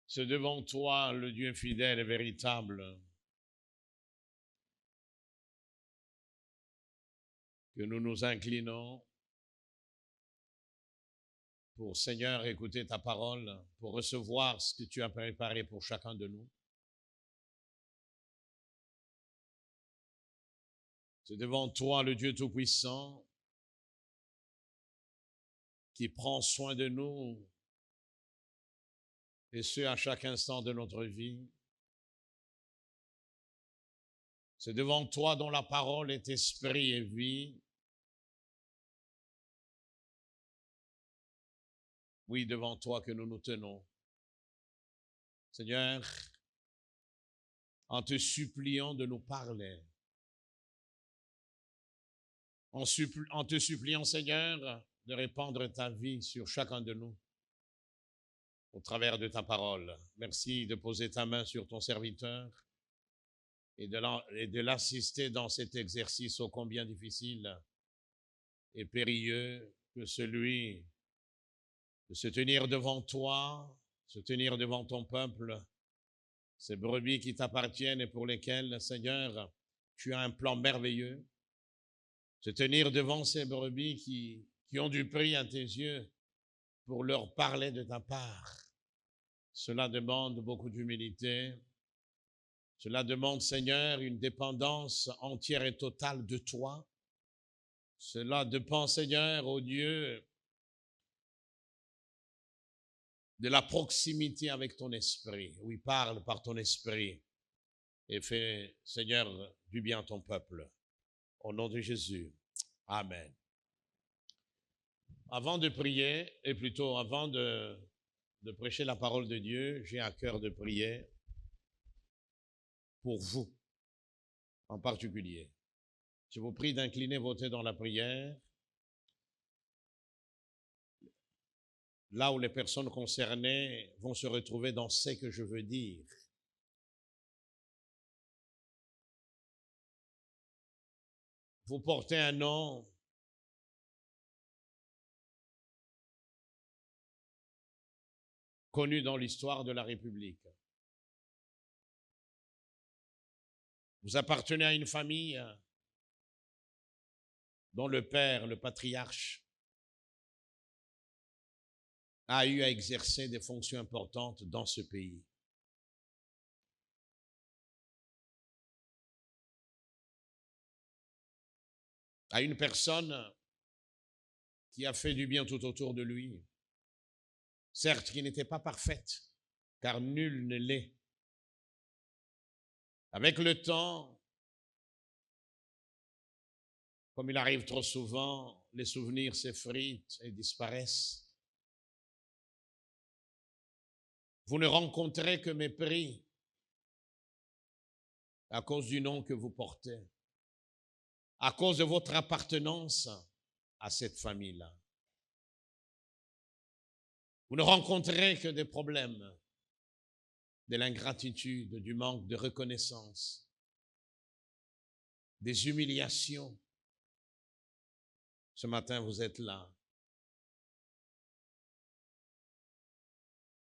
C'est devant toi, le Dieu fidèle et véritable, que nous nous inclinons pour, Seigneur, écouter ta parole, pour recevoir ce que tu as préparé pour chacun de nous. C'est devant toi, le Dieu Tout-Puissant, qui prend soin de nous, et ce, à chaque instant de notre vie. C'est devant toi dont la parole est esprit et vie. Oui, devant toi que nous nous tenons. Seigneur, en te suppliant de nous parler, en te suppliant, Seigneur, de répandre ta vie sur chacun de nous au travers de ta parole. Merci de poser ta main sur ton serviteur et de l'assister dans cet exercice ô combien difficile et périlleux que celui de se tenir devant toi, se tenir devant ton peuple, ces brebis qui t'appartiennent et pour lesquelles, Seigneur, tu as un plan merveilleux. Se tenir devant ces brebis qui ont du prix à tes yeux pour leur parler de ta part. Cela demande beaucoup d'humilité. Cela demande, Seigneur, une dépendance entière et totale de toi. Cela dépend, Seigneur, ô Dieu, de la proximité avec ton esprit. Oui, parle par ton esprit et fais, Seigneur, du bien à ton peuple. Au nom de Jésus. Amen. Avant de prier, et plutôt avant de prêcher la parole de Dieu, j'ai à cœur de prier pour vous en particulier. Je vous prie d'incliner vos têtes dans la prière, là où les personnes concernées vont se retrouver dans ce que je veux dire. Vous portez un nom connu dans l'histoire de la République. Vous appartenez à une famille dont le père, le patriarche, a eu à exercer des fonctions importantes dans ce pays. À une personne qui a fait du bien tout autour de lui, certes qui n'était pas parfaite, car nul ne l'est. Avec le temps, comme il arrive trop souvent, les souvenirs s'effritent et disparaissent. Vous ne rencontrez que mépris à cause du nom que vous portez, à cause de votre appartenance à cette famille-là. Vous ne rencontrez que des problèmes, de l'ingratitude, du manque de reconnaissance, des humiliations. Ce matin, vous êtes là.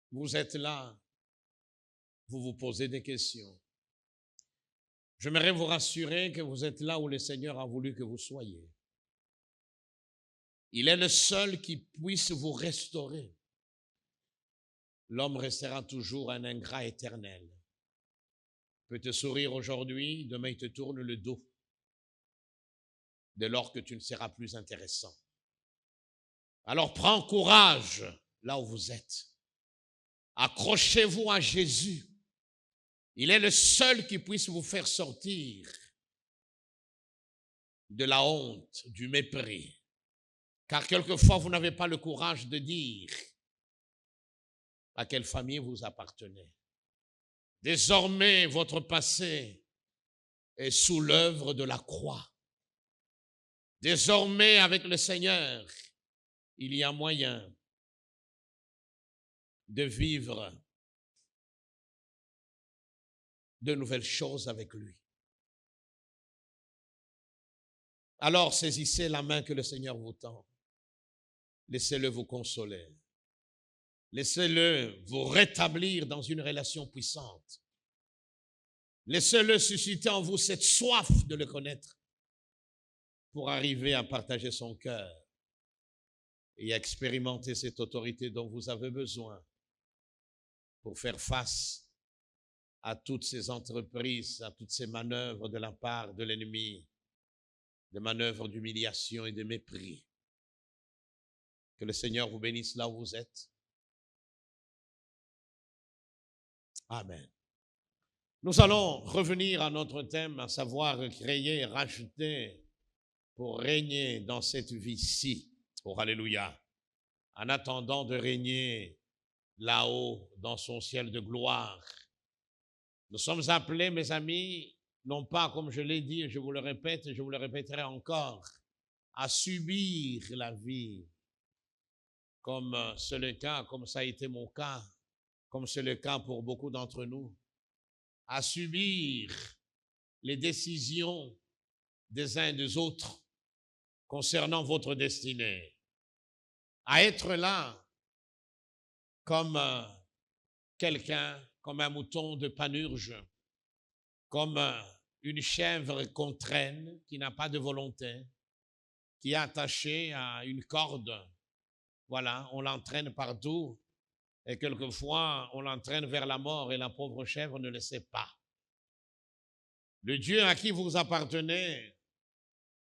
Vous êtes là, vous vous posez des questions. J'aimerais vous rassurer que vous êtes là où le Seigneur a voulu que vous soyez. Il est le seul qui puisse vous restaurer. L'homme restera toujours un ingrat éternel. Il peut te sourire aujourd'hui, demain il te tourne le dos, dès lors que tu ne seras plus intéressant. Alors prends courage là où vous êtes. Accrochez-vous à Jésus. Il est le seul qui puisse vous faire sortir de la honte, du mépris. Car quelquefois, vous n'avez pas le courage de dire à quelle famille vous appartenez. Désormais, votre passé est sous l'œuvre de la croix. Désormais, avec le Seigneur, il y a moyen de vivre de nouvelles choses avec lui. Alors, saisissez la main que le Seigneur vous tend. Laissez-le vous consoler. Laissez-le vous rétablir dans une relation puissante. Laissez-le susciter en vous cette soif de le connaître pour arriver à partager son cœur et à expérimenter cette autorité dont vous avez besoin pour faire face à toutes ces entreprises, à toutes ces manœuvres de la part de l'ennemi, des manœuvres d'humiliation et de mépris. Que le Seigneur vous bénisse là où vous êtes. Amen. Nous allons revenir à notre thème, à savoir créer et racheter pour régner dans cette vie-ci. Oh, alléluia. En attendant de régner là-haut dans son ciel de gloire. Nous sommes appelés, mes amis, non pas, comme je l'ai dit, et je vous le répète, et je vous le répéterai encore, à subir la vie, comme c'est le cas, comme ça a été mon cas, comme c'est le cas pour beaucoup d'entre nous, à subir les décisions des uns et des autres concernant votre destinée, à être là comme quelqu'un, comme un mouton de panurge, comme une chèvre qu'on traîne, qui n'a pas de volonté, qui est attachée à une corde. Voilà, on l'entraîne partout et quelquefois on l'entraîne vers la mort et la pauvre chèvre ne le sait pas. Le Dieu à qui vous appartenez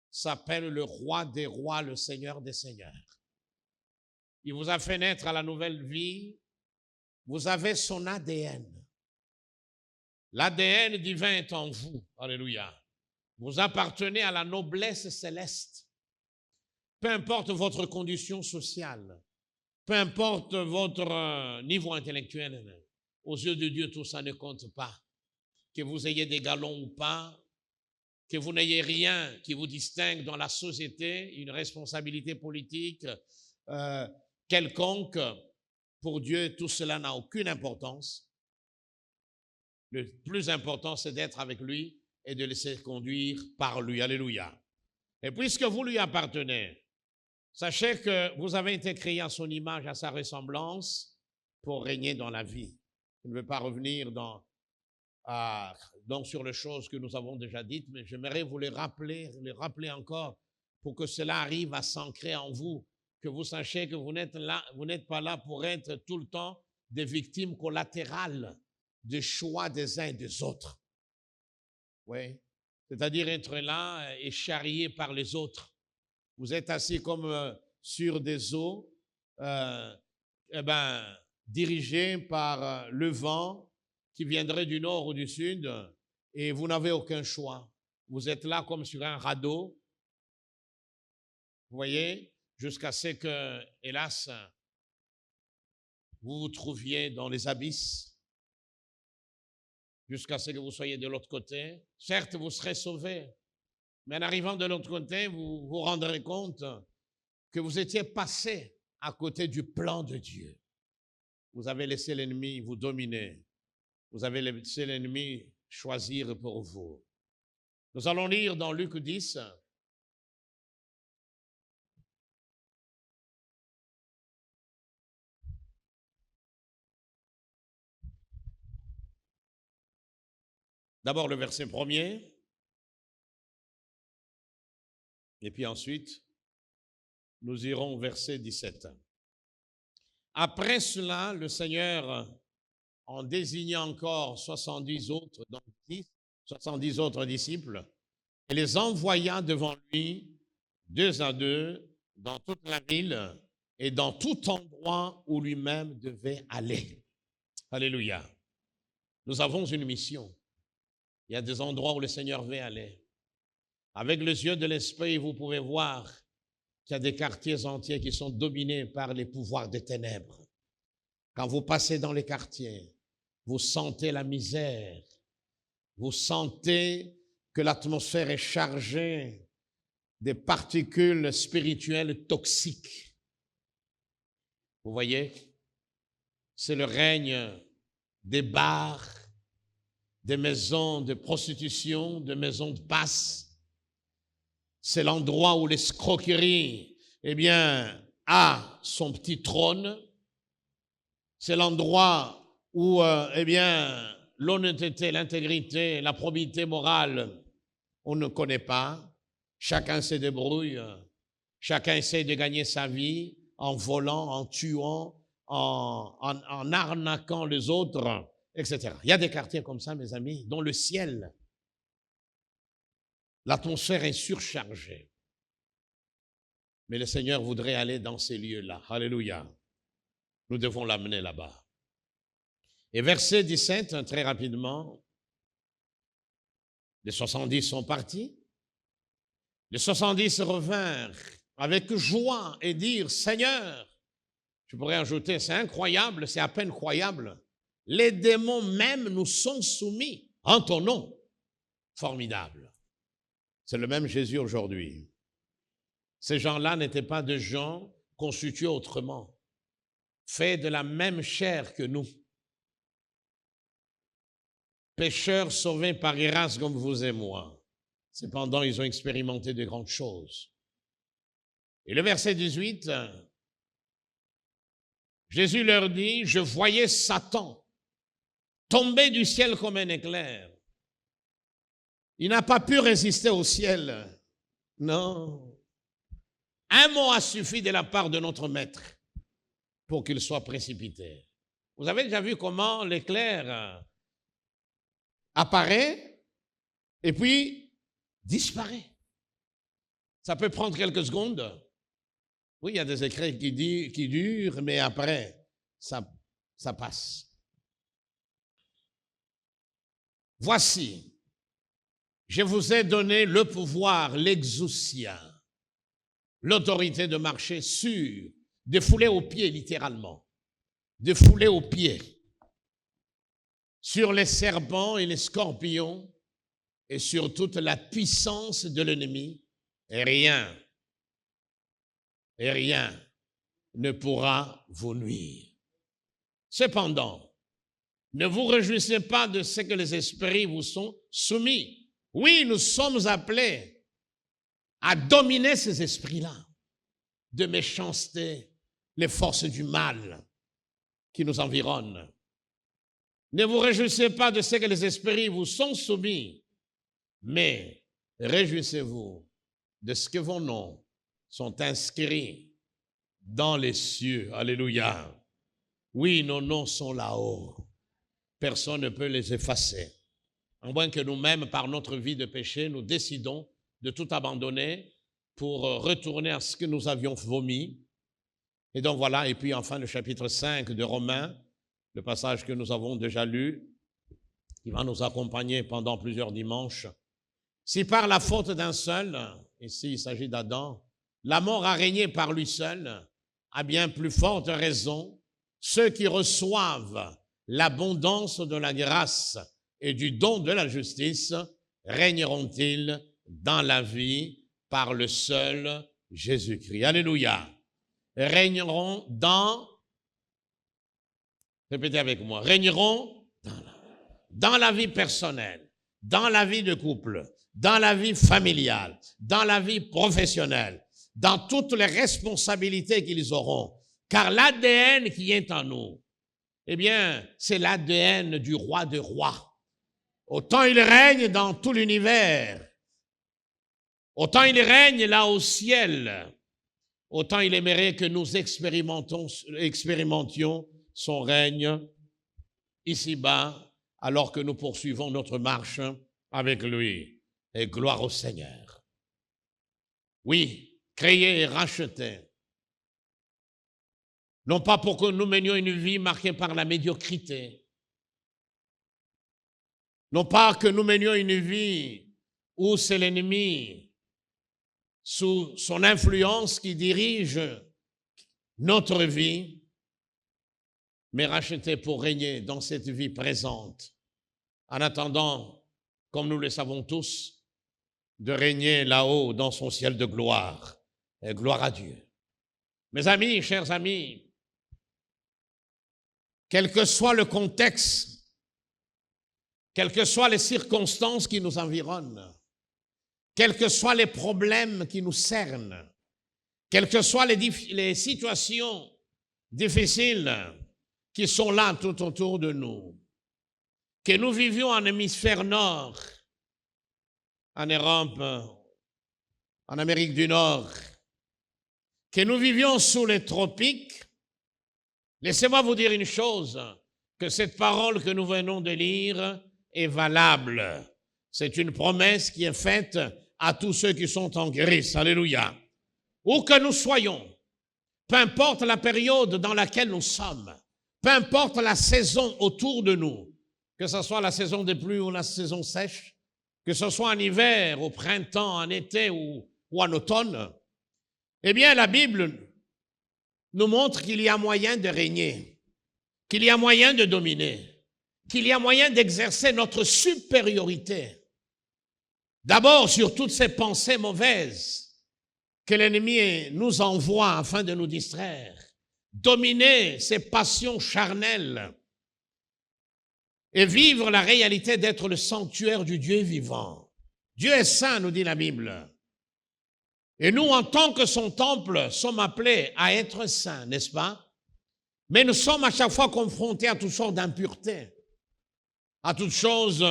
s'appelle le roi des rois, le Seigneur des seigneurs. Il vous a fait naître à la nouvelle vie. Vous avez son ADN. L'ADN divin est en vous. Alléluia. Vous appartenez à la noblesse céleste. Peu importe votre condition sociale, peu importe votre niveau intellectuel, aux yeux de Dieu, tout ça ne compte pas. Que vous ayez des galons ou pas, que vous n'ayez rien qui vous distingue dans la société, une responsabilité politique quelconque, pour Dieu, tout cela n'a aucune importance. Le plus important, c'est d'être avec lui et de laisser conduire par lui. Alléluia. Et puisque vous lui appartenez, sachez que vous avez été créé à son image, à sa ressemblance, pour régner dans la vie. Je ne veux pas revenir donc sur les choses que nous avons déjà dites, mais j'aimerais vous les rappeler encore pour que cela arrive à s'ancrer en vous, que vous sachiez que vous n'êtes pas là pour être tout le temps des victimes collatérales des choix des uns et des autres. Oui, c'est-à-dire être là et charrié par les autres. Vous êtes assis comme sur des eaux, dirigés par le vent qui viendrait du nord ou du sud, et vous n'avez aucun choix. Vous êtes là comme sur un radeau, vous voyez, jusqu'à ce que, hélas, vous vous trouviez dans les abysses, jusqu'à ce que vous soyez de l'autre côté. Certes, vous serez sauvés, mais en arrivant de l'autre côté, vous vous rendrez compte que vous étiez passé à côté du plan de Dieu. Vous avez laissé l'ennemi vous dominer. Vous avez laissé l'ennemi choisir pour vous. Nous allons lire dans Luc 10. D'abord le verset 1er, et puis ensuite, nous irons au verset 17. Après cela, le Seigneur, en désignant encore 70 autres disciples, et les envoya devant lui, 2 à 2, dans toute la ville et dans tout endroit où lui-même devait aller. Alléluia. Nous avons une mission. Il y a des endroits où le Seigneur veut aller. Avec les yeux de l'esprit, vous pouvez voir qu'il y a des quartiers entiers qui sont dominés par les pouvoirs des ténèbres. Quand vous passez dans les quartiers, vous sentez la misère. Vous sentez que l'atmosphère est chargée des particules spirituelles toxiques. Vous voyez, c'est le règne des bars, des maisons de prostitution, des maisons de passe. C'est l'endroit où l'escroquerie, a son petit trône. C'est l'endroit où, l'honnêteté, l'intégrité, la probité morale, on ne connaît pas. Chacun se débrouille. Chacun essaie de gagner sa vie en volant, en tuant, en arnaquant les autres, etc. Il y a des quartiers comme ça, mes amis, dont le ciel, l'atmosphère est surchargée. Mais le Seigneur voudrait aller dans ces lieux-là. Alléluia. Nous devons l'amener là-bas. Et verset 17, très rapidement, les 70 sont partis. Les 70 revinrent avec joie et dirent, Seigneur, je pourrais ajouter, c'est incroyable, c'est à peine croyable, les démons même nous sont soumis en ton nom. Formidable. C'est le même Jésus aujourd'hui. Ces gens-là n'étaient pas des gens constitués autrement, faits de la même chair que nous. Pécheurs sauvés par grâce comme vous et moi. Cependant, ils ont expérimenté de grandes choses. Et le verset 18, Jésus leur dit, je voyais Satan tomber du ciel comme un éclair. Il n'a pas pu résister au ciel. Non. Un mot a suffi de la part de notre Maître pour qu'il soit précipité. Vous avez déjà vu comment l'éclair apparaît et puis disparaît. Ça peut prendre quelques secondes. Oui, il y a des éclairs qui durent, mais après, ça passe. Voici, je vous ai donné le pouvoir, l'exousia, l'autorité de marcher sur, de fouler aux pieds littéralement, de fouler aux pieds sur les serpents et les scorpions et sur toute la puissance de l'ennemi, et rien ne pourra vous nuire. Cependant, ne vous réjouissez pas de ce que les esprits vous sont soumis. Oui, nous sommes appelés à dominer ces esprits-là de méchanceté, les forces du mal qui nous environnent. Ne vous réjouissez pas de ce que les esprits vous sont soumis, mais réjouissez-vous de ce que vos noms sont inscrits dans les cieux. Alléluia. Oui, nos noms sont là-haut. Personne ne peut les effacer. À moins que nous-mêmes, par notre vie de péché, nous décidons de tout abandonner pour retourner à ce que nous avions vomi. Et donc voilà, et puis enfin le chapitre 5 de Romains, le passage que nous avons déjà lu, qui va nous accompagner pendant plusieurs dimanches. Si par la faute d'un seul, ici il s'agit d'Adam, la mort a régné par lui seul, à bien plus forte raison, ceux qui reçoivent l'abondance de la grâce et du don de la justice régneront-ils dans la vie par le seul Jésus-Christ. Alléluia. Régneront répétez avec moi, régneront dans la vie personnelle, dans la vie de couple, dans la vie familiale, dans la vie professionnelle, dans toutes les responsabilités qu'ils auront. Car l'ADN qui est en nous, eh bien, c'est l'ADN du roi des rois. Autant il règne dans tout l'univers, autant il règne là au ciel, autant il aimerait que nous expérimentions son règne ici-bas, alors que nous poursuivons notre marche avec lui. Et gloire au Seigneur. Oui, créé et racheté. Non pas pour que nous menions une vie marquée par la médiocrité. Non pas que nous menions une vie où c'est l'ennemi, sous son influence, qui dirige notre vie, mais racheté pour régner dans cette vie présente, en attendant, comme nous le savons tous, de régner là-haut dans son ciel de gloire. Et gloire à Dieu. Mes amis, chers amis, quel que soit le contexte, quelles que soient les circonstances qui nous environnent, quels que soient les problèmes qui nous cernent, quelles que soient les situations difficiles, qui sont là tout autour de nous, que nous vivions en hémisphère nord, en Europe, en Amérique du Nord, que nous vivions sous les tropiques, laissez-moi vous dire une chose, que cette parole que nous venons de lire est valable. C'est une promesse qui est faite à tous ceux qui sont en Christ. Alléluia. Où que nous soyons, peu importe la période dans laquelle nous sommes, peu importe la saison autour de nous, que ce soit la saison des pluies ou la saison sèche, que ce soit en hiver, au printemps, en été ou en automne, eh bien la Bible nous montre qu'il y a moyen de régner, qu'il y a moyen de dominer, qu'il y a moyen d'exercer notre supériorité. D'abord sur toutes ces pensées mauvaises que l'ennemi nous envoie afin de nous distraire, dominer ces passions charnelles et vivre la réalité d'être le sanctuaire du Dieu vivant. Dieu est saint, nous dit la Bible. Et nous, en tant que son temple, sommes appelés à être saints, n'est-ce pas? Mais nous sommes à chaque fois confrontés à toutes sortes d'impuretés, à toutes choses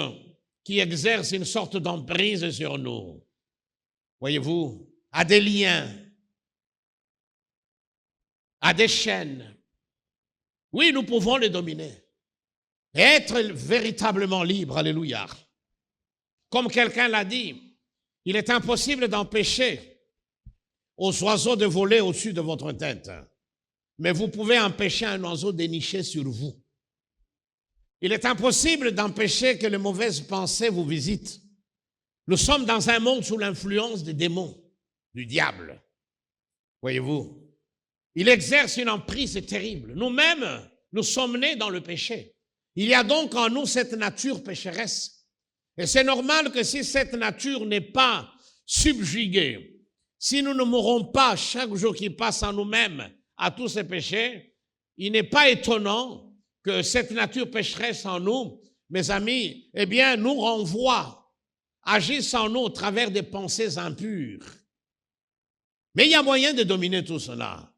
qui exercent une sorte d'emprise sur nous. Voyez-vous, à des liens, à des chaînes. Oui, nous pouvons les dominer. Et être véritablement libre, alléluia. Comme quelqu'un l'a dit, il est impossible d'empêcher aux oiseaux de voler au-dessus de votre tête. Mais vous pouvez empêcher un oiseau de nicher sur vous. Il est impossible d'empêcher que les mauvaises pensées vous visitent. Nous sommes dans un monde sous l'influence des démons, du diable. Voyez-vous, il exerce une emprise terrible. Nous-mêmes, nous sommes nés dans le péché. Il y a donc en nous cette nature pécheresse. Et c'est normal que si cette nature n'est pas subjuguée, si nous ne mourrons pas chaque jour qui passe en nous-mêmes à tous ces péchés, il n'est pas étonnant que cette nature pécheresse en nous, mes amis, eh bien, nous renvoie, agisse en nous au travers des pensées impures. Mais il y a moyen de dominer tout cela,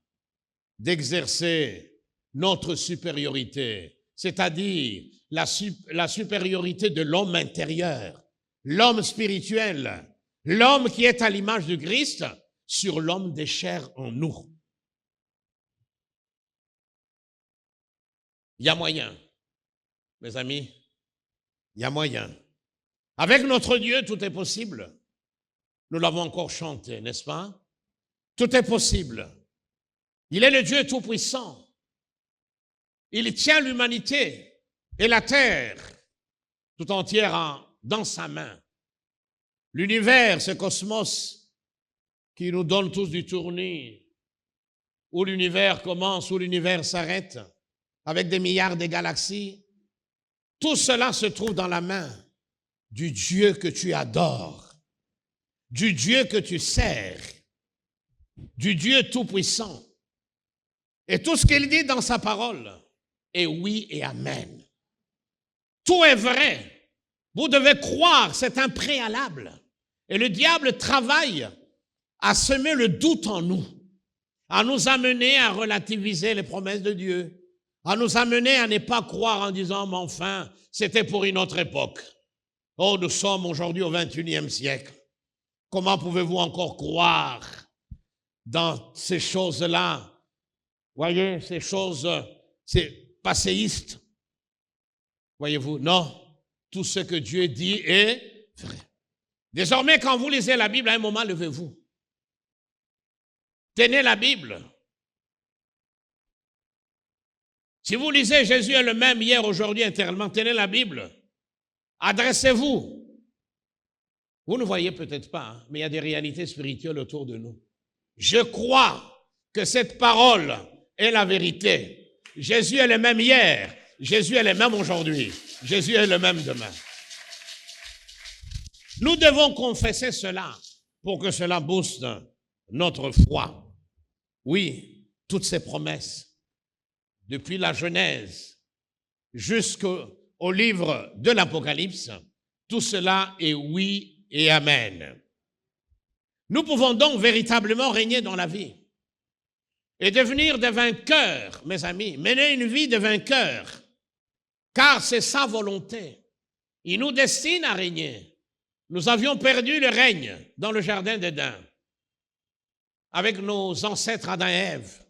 d'exercer notre supériorité, c'est-à-dire la supériorité de l'homme intérieur, l'homme spirituel, l'homme qui est à l'image du Christ sur l'homme des chairs en nous. Il y a moyen, mes amis, il y a moyen. Avec notre Dieu, tout est possible. Nous l'avons encore chanté, n'est-ce pas? Tout est possible. Il est le Dieu tout-puissant. Il tient l'humanité et la terre tout entière dans sa main. L'univers, ce cosmos qui nous donne tous du tournis, où l'univers commence, où l'univers s'arrête, avec des milliards de galaxies, tout cela se trouve dans la main du Dieu que tu adores, du Dieu que tu sers, du Dieu tout-puissant. Et tout ce qu'il dit dans sa parole est oui et amen. Tout est vrai. Vous devez croire, c'est un préalable. Et le diable travaille à semer le doute en nous, à nous amener à relativiser les promesses de Dieu, à nous amener à ne pas croire en disant, mais enfin, c'était pour une autre époque. Oh, nous sommes aujourd'hui au XXIe siècle. Comment pouvez-vous encore croire dans ces choses-là? Voyez, ces choses, c'est passéiste. Voyez-vous, non. Tout ce que Dieu dit est vrai. Désormais, quand vous lisez la Bible, à un moment, levez-vous. Tenez la Bible. Si vous lisez Jésus est le même hier, aujourd'hui, éternellement, tenez la Bible. Adressez-vous. Vous ne voyez peut-être pas, hein, mais il y a des réalités spirituelles autour de nous. Je crois que cette parole est la vérité. Jésus est le même hier, Jésus est le même aujourd'hui, Jésus est le même demain. Nous devons confesser cela pour que cela booste notre foi. Oui, toutes ces promesses, depuis la Genèse jusqu'au livre de l'Apocalypse, tout cela est oui et amen. Nous pouvons donc véritablement régner dans la vie. et devenir des vainqueurs, mes amis, mener une vie de vainqueur, car c'est sa volonté. Il nous destine à régner. Nous avions perdu le règne dans le jardin d'Éden, avec nos ancêtres Adam et Ève,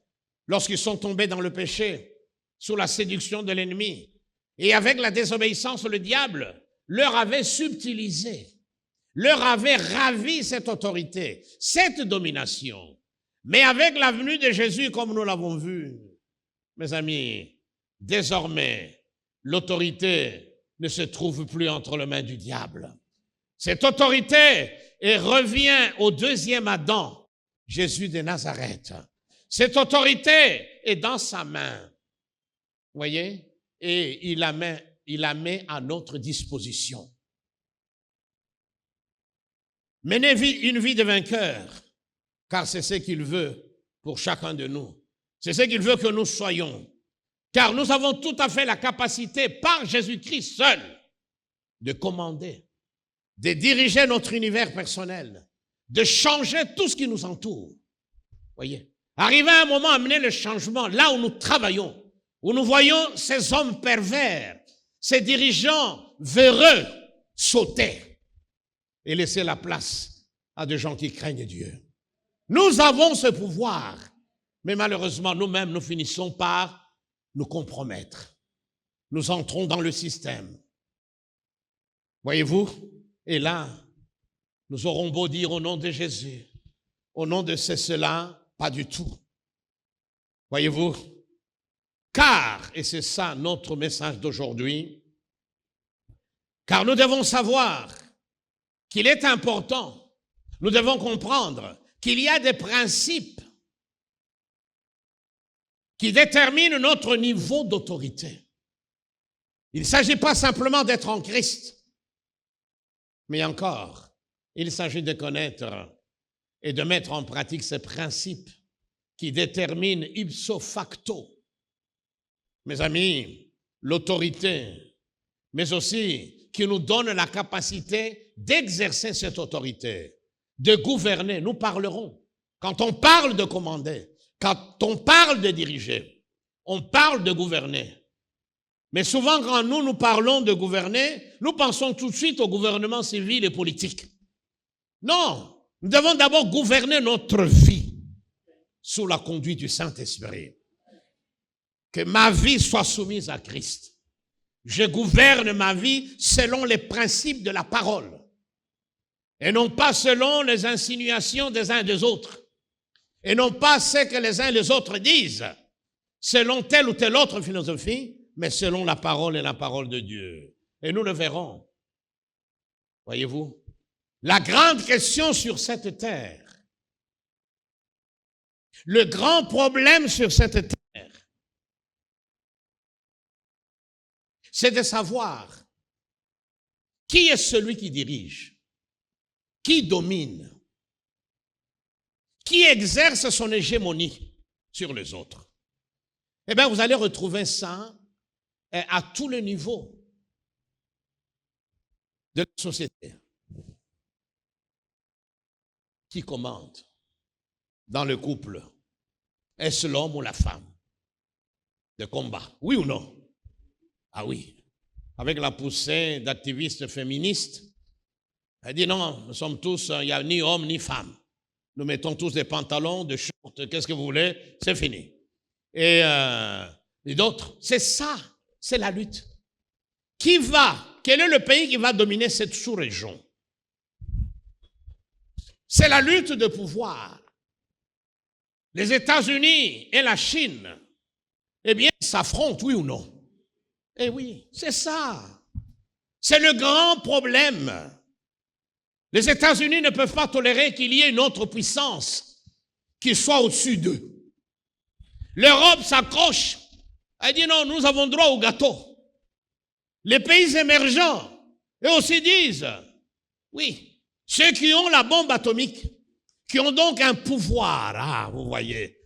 lorsqu'ils sont tombés dans le péché, sous la séduction de l'ennemi. Et avec la désobéissance, le diable leur avait subtilisé, leur avait ravi cette autorité, cette domination. Mais avec la venue de Jésus, comme nous l'avons vu, mes amis, désormais, l'autorité ne se trouve plus entre les mains du diable. Cette autorité revient au deuxième Adam, Jésus de Nazareth. Cette autorité est dans sa main, vous voyez, et il la met à notre disposition. Menez une vie de vainqueur, car c'est ce qu'il veut pour chacun de nous. C'est ce qu'il veut que nous soyons. Car nous avons tout à fait la capacité, par Jésus-Christ seul, de commander, de diriger notre univers personnel, de changer tout ce qui nous entoure. Voyez, arriver à un moment à amener le changement là où nous travaillons, où nous voyons ces hommes pervers, ces dirigeants véreux sauter et laisser la place à des gens qui craignent Dieu. Nous avons ce pouvoir, mais malheureusement, nous-mêmes, nous finissons par nous compromettre. Nous entrons dans le système. Voyez-vous? Et là, nous aurons beau dire au nom de Jésus, au nom de cela, pas du tout. Voyez-vous? Car, et c'est ça notre message d'aujourd'hui, car nous devons savoir qu'il est important, nous devons comprendre qu'il y a des principes qui déterminent notre niveau d'autorité. Il ne s'agit pas simplement d'être en Christ, mais encore, il s'agit de connaître et de mettre en pratique ces principes qui déterminent ipso facto, mes amis, l'autorité, mais aussi qui nous donne la capacité d'exercer cette autorité, de gouverner. Nous parlerons. Quand on parle de commander, quand on parle de diriger, on parle de gouverner. Mais souvent, quand nous parlons de gouverner, nous pensons tout de suite au gouvernement civil et politique. Non, nous devons d'abord gouverner notre vie sous la conduite du Saint-Esprit. Que ma vie soit soumise à Christ. Je gouverne ma vie selon les principes de la parole et non pas selon les insinuations des uns et des autres et non pas ce que les uns et les autres disent selon telle ou telle autre philosophie, mais selon la parole et la parole de Dieu. Et nous le verrons. Voyez-vous, la grande question sur cette terre, le grand problème sur cette terre, c'est de savoir qui est celui qui dirige, qui domine, qui exerce son hégémonie sur les autres. Eh bien, vous allez retrouver ça à tous les niveaux de la société. Qui commande dans le couple? Est-ce l'homme ou la femme? De combat, oui ou non? Ah oui, avec la poussée d'activistes féministes, elle dit non, nous sommes tous, il n'y a ni homme ni femme. Nous mettons tous des pantalons, des shorts, qu'est-ce que vous voulez, c'est fini. Et d'autres, c'est ça, c'est la lutte. Quel est le pays qui va dominer cette sous-région? C'est la lutte de pouvoir. Les États-Unis et la Chine, eh bien, s'affrontent, oui ou non? Eh oui, c'est ça. C'est le grand problème. Les États-Unis ne peuvent pas tolérer qu'il y ait une autre puissance qui soit au-dessus d'eux. L'Europe s'accroche. Elle dit non, nous avons droit au gâteau. Les pays émergents, eux aussi disent, oui, ceux qui ont la bombe atomique, qui ont donc un pouvoir, vous voyez,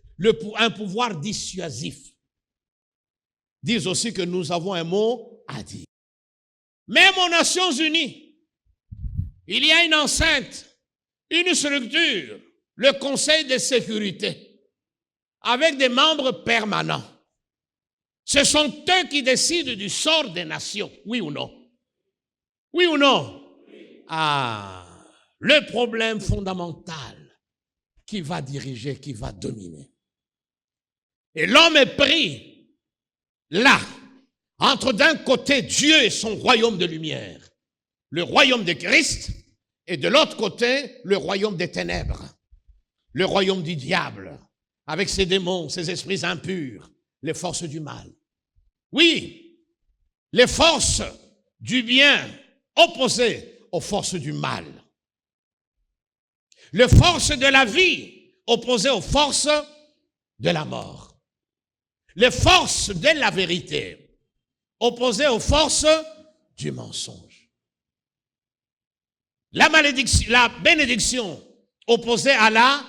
un pouvoir dissuasif, disent aussi que nous avons un mot à dire. Même aux Nations Unies, il y a une enceinte, une structure, le Conseil de sécurité. avec des membres permanents. Ce sont eux qui décident du sort des nations, oui ou non? Oui ou non? Ah, le problème fondamental qui va diriger, qui va dominer. Et l'homme est pris là, entre d'un côté Dieu et son royaume de lumière, le royaume de Christ, et de l'autre côté, le royaume des ténèbres, le royaume du diable, avec ses démons, ses esprits impurs, les forces du mal. Oui, les forces du bien opposées aux forces du mal. Les forces de la vie opposées aux forces de la mort. Les forces de la vérité opposées aux forces du mensonge. La malédiction, la bénédiction opposée à la...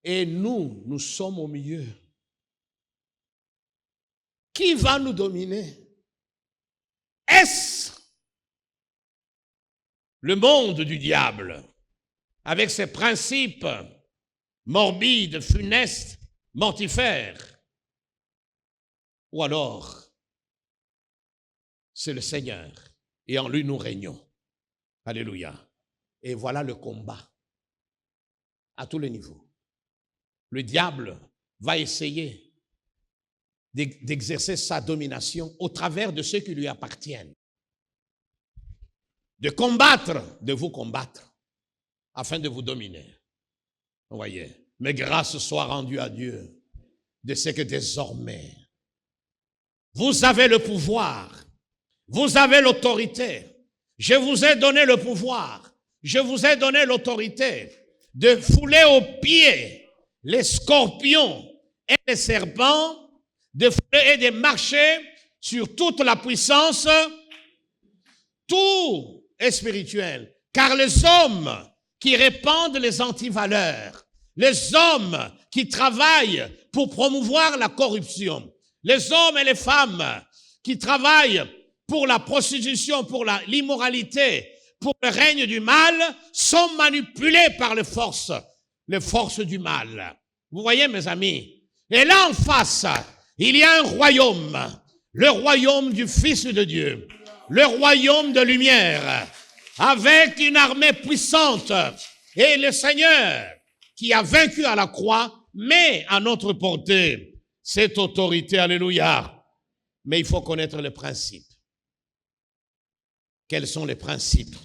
Et nous sommes au milieu. Qui va nous dominer? Est-ce le monde du diable, avec ses principes morbides, funestes, mortifères? Ou alors, c'est le Seigneur, et en lui nous régnons. Alléluia. Et voilà le combat, à tous les niveaux. Le diable va essayer d'exercer sa domination au travers de ceux qui lui appartiennent. De combattre, de vous combattre, afin de vous dominer. Vous voyez, mais grâce soit rendue à Dieu de ce que désormais, vous avez le pouvoir, vous avez l'autorité. Je vous ai donné le pouvoir, je vous ai donné l'autorité de fouler aux pieds les scorpions et les serpents, de fouler et de marcher sur toute la puissance. Tout est spirituel. Car les hommes qui répandent les antivaleurs, les hommes qui travaillent pour promouvoir la corruption, les hommes et les femmes qui travaillent pour la prostitution, pour l'immoralité, pour le règne du mal, sont manipulés par les forces du mal. Vous voyez, mes amis? Et là, en face, il y a un royaume, le royaume du Fils de Dieu, le royaume de lumière, avec une armée puissante. Et le Seigneur, qui a vaincu à la croix, met à notre portée cette autorité. Alléluia. Mais il faut connaître les principes. Quels sont les principes?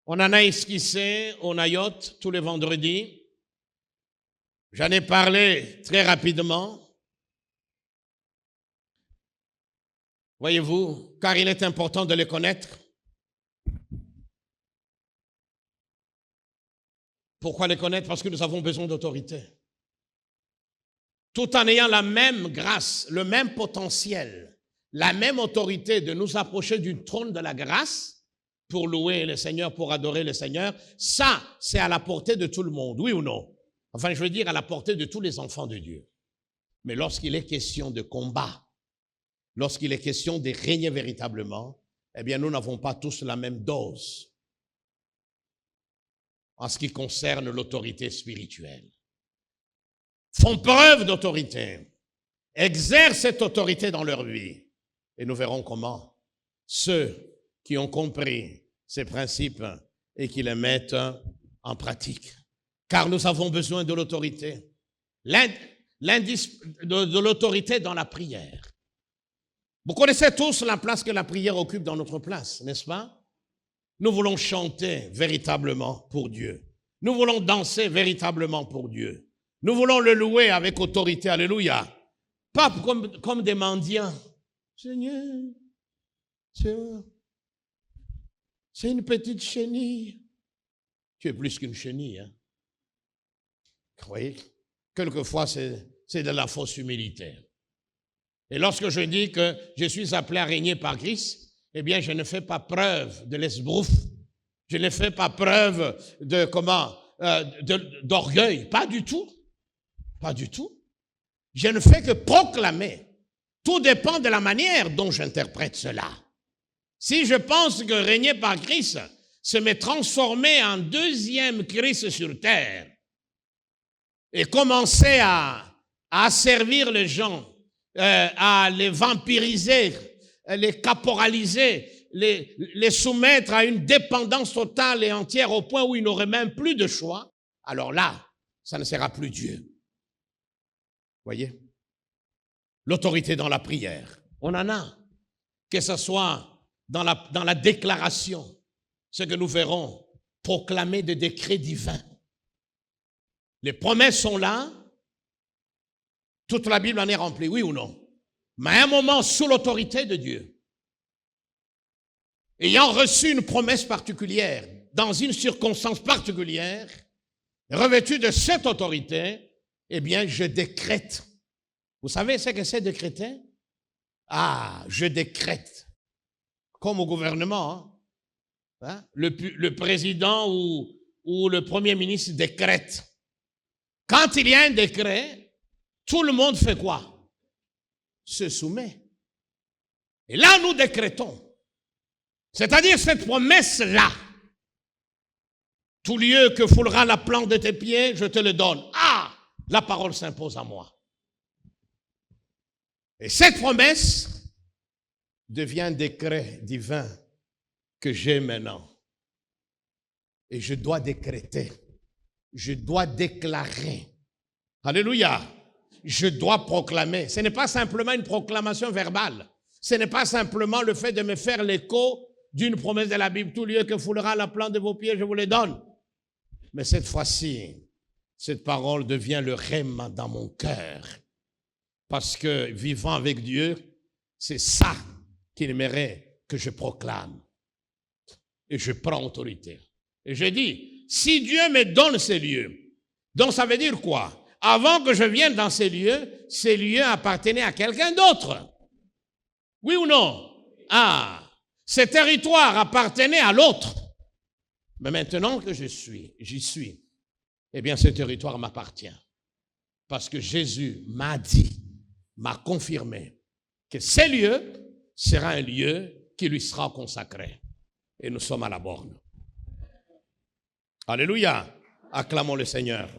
On en a esquissé au Nayot tous les vendredis. J'en ai parlé très rapidement. Voyez-vous, car il est important de les connaître. Pourquoi les connaître? Parce que nous avons besoin d'autorité. Tout en ayant la même grâce, le même potentiel, la même autorité de nous approcher du trône de la grâce, pour louer le Seigneur, pour adorer le Seigneur, ça, c'est à la portée de tout le monde, oui ou non? Enfin, je veux dire à la portée de tous les enfants de Dieu. Mais lorsqu'il est question de combat, lorsqu'il est question de régner véritablement, eh bien, nous n'avons pas tous la même dose en ce qui concerne l'autorité spirituelle. Font preuve d'autorité, exercent cette autorité dans leur vie, et nous verrons comment ceux qui ont compris ces principes et qui les mettent en pratique. Car nous avons besoin de l'autorité. De l'autorité dans la prière. Vous connaissez tous la place que la prière occupe dans notre place, n'est-ce pas? Nous voulons chanter véritablement pour Dieu. Nous voulons danser véritablement pour Dieu. Nous voulons le louer avec autorité. Alléluia. Pas comme des mendiants. Seigneur, c'est une petite chenille. Tu es plus qu'une chenille. Hein? Vous voyez? Quelquefois, c'est de la fausse humilité. Et lorsque je dis que je suis appelé à régner par Christ, eh bien, je ne fais pas preuve de l'esbrouf. Je ne fais pas preuve de d'orgueil. Pas du tout. Pas du tout. Je ne fais que proclamer. Tout dépend de la manière dont j'interprète cela. Si je pense que régner par Christ, c'est me transformer en deuxième Christ sur terre, et commençait à asservir les gens, à les vampiriser, les caporaliser, les soumettre à une dépendance totale et entière au point où ils n'auraient même plus de choix, alors là, ça ne sera plus Dieu. Voyez? L'autorité dans la prière, on en a. Que ce soit dans la déclaration, ce que nous verrons, proclamer des décrets divins. Les promesses sont là, toute la Bible en est remplie, oui ou non? Mais à un moment, sous l'autorité de Dieu, ayant reçu une promesse particulière, dans une circonstance particulière, revêtu de cette autorité, eh bien, je décrète. Vous savez ce que c'est décréter? Ah, je décrète. Comme au gouvernement, hein? Le président ou le premier ministre décrète. Quand il y a un décret, tout le monde fait quoi? Se soumet. Et là, nous décrétons. C'est-à-dire cette promesse-là. Tout lieu que foulera la plante de tes pieds, je te le donne. Ah, la parole s'impose à moi. Et cette promesse devient un décret divin que j'ai maintenant. Et je dois décréter. Je dois déclarer. Alléluia. Je dois proclamer. Ce n'est pas simplement une proclamation verbale. Ce n'est pas simplement le fait de me faire l'écho d'une promesse de la Bible. Tout lieu que foulera la plante de vos pieds, je vous les donne. Mais cette fois-ci, cette parole devient le rhéma dans mon cœur. Parce que vivant avec Dieu, c'est ça qu'il aimerait que je proclame. Et je prends autorité. Et je dis, si Dieu me donne ces lieux, donc ça veut dire quoi? Avant que je vienne dans ces lieux appartenaient à quelqu'un d'autre. Oui ou non? Ah, ces territoires appartenaient à l'autre. Mais maintenant que j'y suis, eh bien ce territoire m'appartient. Parce que Jésus m'a dit, m'a confirmé que ce lieu sera un lieu qui lui sera consacré. Et nous sommes à la borne. Alléluia. Acclamons le Seigneur.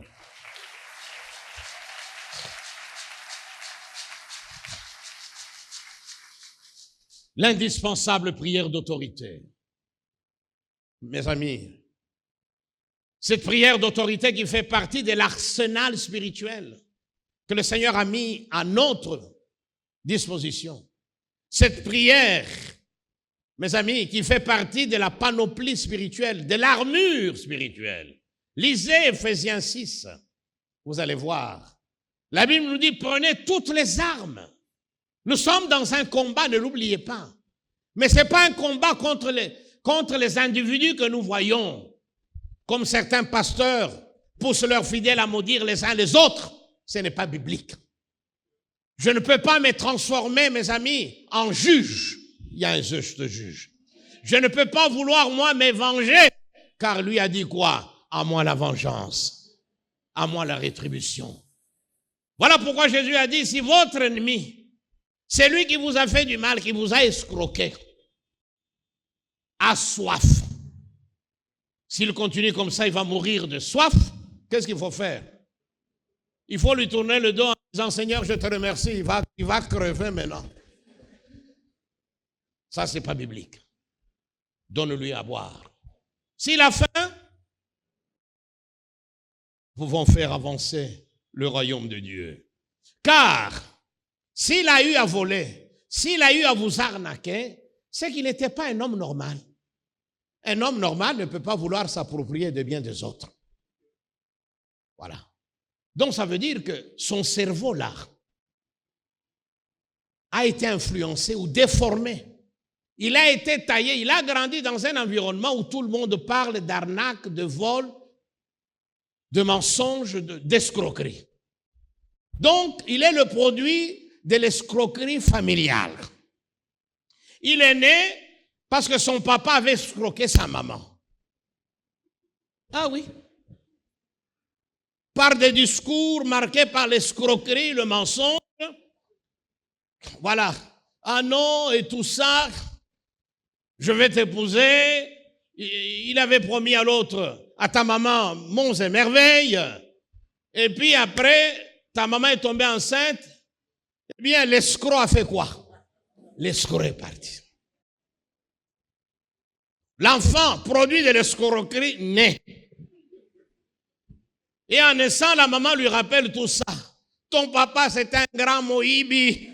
L'indispensable prière d'autorité. Mes amis, cette prière d'autorité qui fait partie de l'arsenal spirituel que le Seigneur a mis à notre disposition. Cette prière, mes amis, qui fait partie de la panoplie spirituelle, de l'armure spirituelle. Lisez Ephésiens 6, vous allez voir. La Bible nous dit, prenez toutes les armes. Nous sommes dans un combat, ne l'oubliez pas. Mais ce n'est pas un combat contre les individus que nous voyons, comme certains pasteurs poussent leurs fidèles à maudire les uns les autres. Ce n'est pas biblique. Je ne peux pas me transformer, mes amis, en juge. Il y a un juste juge. Je ne peux pas vouloir, moi, me venger, car lui a dit quoi? À moi la vengeance, à moi la rétribution. Voilà pourquoi Jésus a dit, si votre ennemi, c'est lui qui vous a fait du mal, qui vous a escroqué, a soif. S'il continue comme ça, il va mourir de soif. Qu'est-ce qu'il faut faire? Il faut lui tourner le dos en disant, Seigneur, je te remercie, il va crever maintenant. Ça, ce n'est pas biblique. Donne-lui à boire. S'il a faim, nous pouvons faire avancer le royaume de Dieu. Car, s'il a eu à voler, s'il a eu à vous arnaquer, c'est qu'il n'était pas un homme normal. Un homme normal ne peut pas vouloir s'approprier des biens des autres. Voilà. Donc ça veut dire que son cerveau-là a été influencé ou déformé. Il a été taillé, il a grandi dans un environnement où tout le monde parle d'arnaque, de vol, de mensonge, d'escroquerie. Donc, il est le produit de l'escroquerie familiale. Il est né parce que son papa avait escroqué sa maman. Ah oui. Par des discours marqués par l'escroquerie, le mensonge. Voilà. Ah non, et tout ça, je vais t'épouser. Il avait promis à l'autre, à ta maman, monts et merveilles. Et puis après, ta maman est tombée enceinte. Eh bien, l'escroc a fait quoi? L'escroc est parti. L'enfant, produit de l'escroquerie, naît. Et en naissant, la maman lui rappelle tout ça. Ton papa, c'est un grand Mohibi.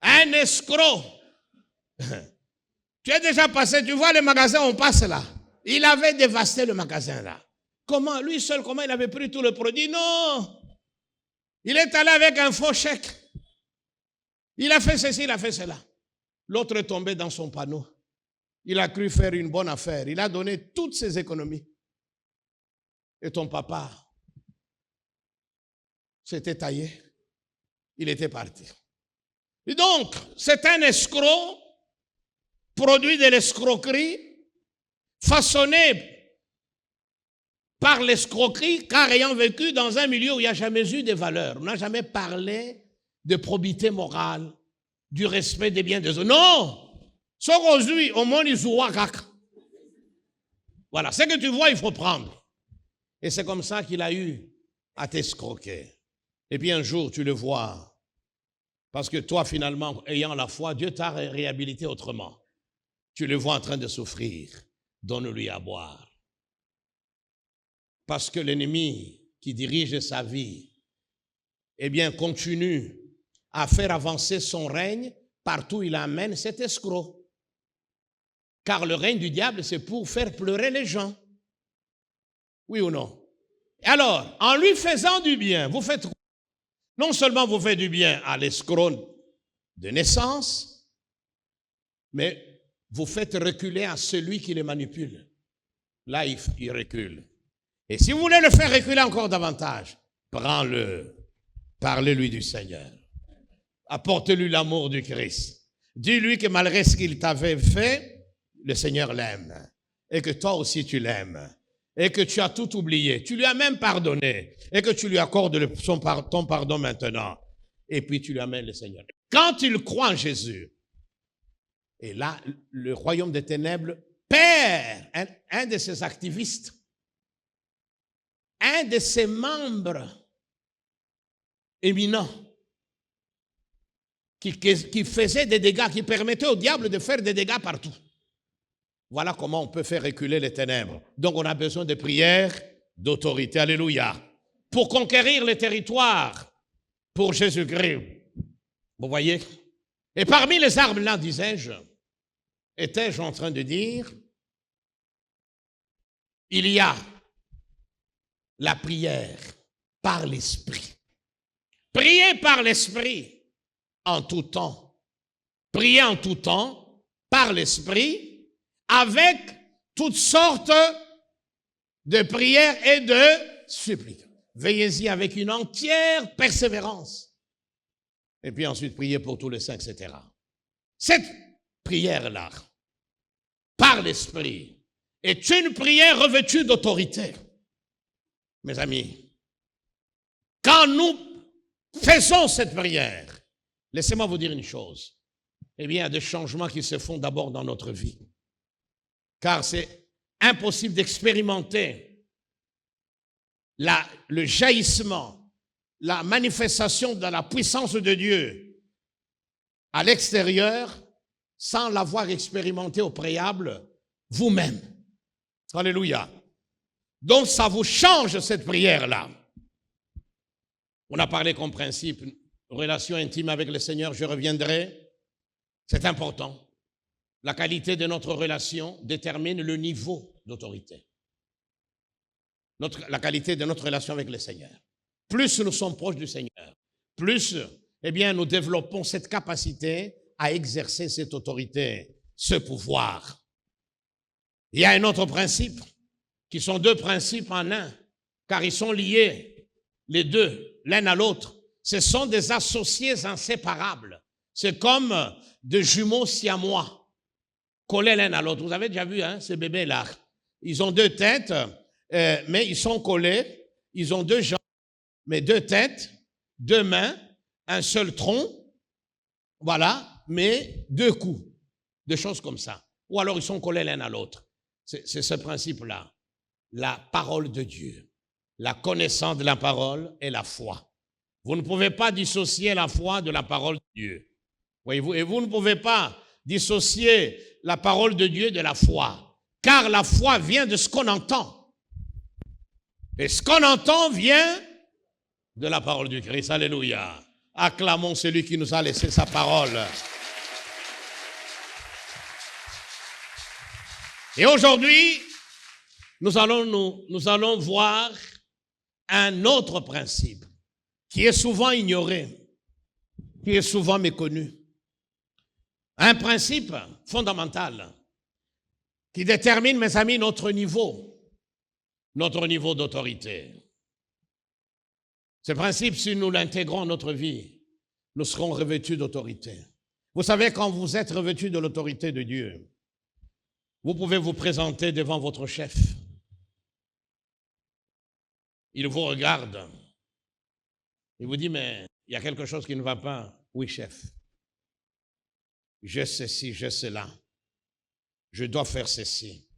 Un escroc. Tu es déjà passé, tu vois le magasin, on passe là. Il avait dévasté le magasin là. Comment, lui seul, comment il avait pris tout le produit? Non. Il est allé avec un faux chèque. Il a fait ceci, il a fait cela. L'autre est tombé dans son panneau. Il a cru faire une bonne affaire. Il a donné toutes ses économies. Et ton papa s'était taillé. Il était parti. Et donc, c'est un escroc, produit de l'escroquerie, façonné par l'escroquerie, car ayant vécu dans un milieu où il n'y a jamais eu de valeur. On n'a jamais parlé de probité morale, du respect des biens des autres. Non! Ce qu'aujourd'hui, au monde, ils jouent à caca. Voilà, ce que tu vois, il faut prendre. Et c'est comme ça qu'il a eu à t'escroquer. Et puis un jour, tu le vois. Parce que toi, finalement, ayant la foi, Dieu t'a réhabilité autrement. Tu le vois en train de souffrir. Donne-lui à boire. Parce que l'ennemi qui dirige sa vie, eh bien, continue à faire avancer son règne partout où il amène cet escroc. Car le règne du diable, c'est pour faire pleurer les gens. Oui ou non? Alors, en lui faisant du bien, vous faites quoi? Non seulement vous faites du bien à l'escroc de naissance, mais vous faites reculer à celui qui le manipule. Là, il recule. Et si vous voulez le faire reculer encore davantage, prends-le, parlez-lui du Seigneur. Apporte-lui l'amour du Christ. Dis-lui que malgré ce qu'il t'avait fait, le Seigneur l'aime. Et que toi aussi tu l'aimes. Et que tu as tout oublié. Tu lui as même pardonné. Et que tu lui accordes ton pardon maintenant. Et puis tu lui amènes le Seigneur. Quand il croit en Jésus, et là, le royaume des ténèbres perd un de ses activistes, un de ses membres éminents, qui faisait des dégâts, qui permettait au diable de faire des dégâts partout. Voilà comment on peut faire reculer les ténèbres. Donc on a besoin de prières, d'autorité, alléluia, pour conquérir les territoires pour Jésus-Christ. Vous voyez? Et parmi les armes là, disais-je, étais-je en train de dire, il y a la prière par l'Esprit. Prier par l'Esprit en tout temps. Prier en tout temps par l'Esprit avec toutes sortes de prières et de suppliques. Veillez-y avec une entière persévérance. Et puis ensuite, priez pour tous les saints, etc. Cette prière-là, par l'Esprit, est une prière revêtue d'autorité. Mes amis, quand nous faisons cette prière, laissez-moi vous dire une chose. Eh bien, il y a des changements qui se font d'abord dans notre vie. Car c'est impossible d'expérimenter le jaillissement, la manifestation de la puissance de Dieu à l'extérieur sans l'avoir expérimenté au préalable vous-même. Alléluia. Donc ça vous change cette prière-là. On a parlé comme principe, relation intime avec le Seigneur, je reviendrai. C'est important. La qualité de notre relation détermine le niveau d'autorité. La qualité de notre relation avec le Seigneur. Plus nous sommes proches du Seigneur, plus, eh bien, nous développons cette capacité à exercer cette autorité, ce pouvoir. Il y a un autre principe, qui sont deux principes en un, car ils sont liés, les deux, l'un à l'autre. Ce sont des associés inséparables. C'est comme deux jumeaux siamois, collés l'un à l'autre. Vous avez déjà vu ces bébés-là. Ils ont deux têtes, mais ils sont collés. Ils ont deux jambes, mais deux têtes, deux mains, un seul tronc. Voilà, mais deux coups. Des choses comme ça. Ou alors ils sont collés l'un à l'autre. C'est ce principe-là. la parole de Dieu, la connaissance de la parole et la foi. Vous ne pouvez pas dissocier la foi de la parole de Dieu. Voyez-vous, et vous ne pouvez pas dissocier la parole de Dieu de la foi, car la foi vient de ce qu'on entend. Et ce qu'on entend vient de la parole du Christ. Alléluia. Acclamons celui qui nous a laissé sa parole. Et aujourd'hui, nous allons voir un autre principe qui est souvent ignoré, qui est souvent méconnu. Un principe fondamental qui détermine, mes amis, notre niveau d'autorité. Ce principe, si nous l'intégrons à notre vie, nous serons revêtus d'autorité. Vous savez, quand vous êtes revêtus de l'autorité de Dieu, vous pouvez vous présenter devant votre chef. Il vous regarde. Il vous dit, mais il y a quelque chose qui ne va pas. Oui, chef. Je ceci, je cela. Je dois faire ceci.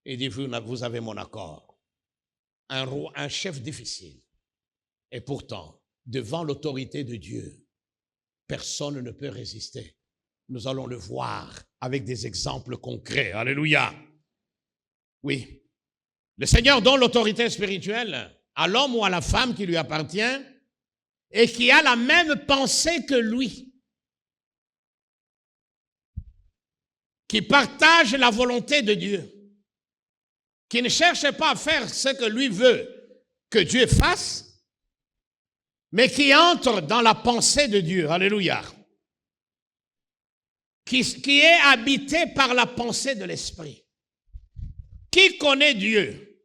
Il dit, vous avez mon accord. Un chef difficile. Et pourtant, devant l'autorité de Dieu, personne ne peut résister. Nous allons le voir avec des exemples concrets. Alléluia. Oui. Le Seigneur donne l'autorité spirituelle à l'homme ou à la femme qui lui appartient et qui a la même pensée que lui, qui partage la volonté de Dieu, qui ne cherche pas à faire ce que lui veut que Dieu fasse, mais qui entre dans la pensée de Dieu. Alléluia. Qui est habité par la pensée de l'Esprit. Qui connaît Dieu,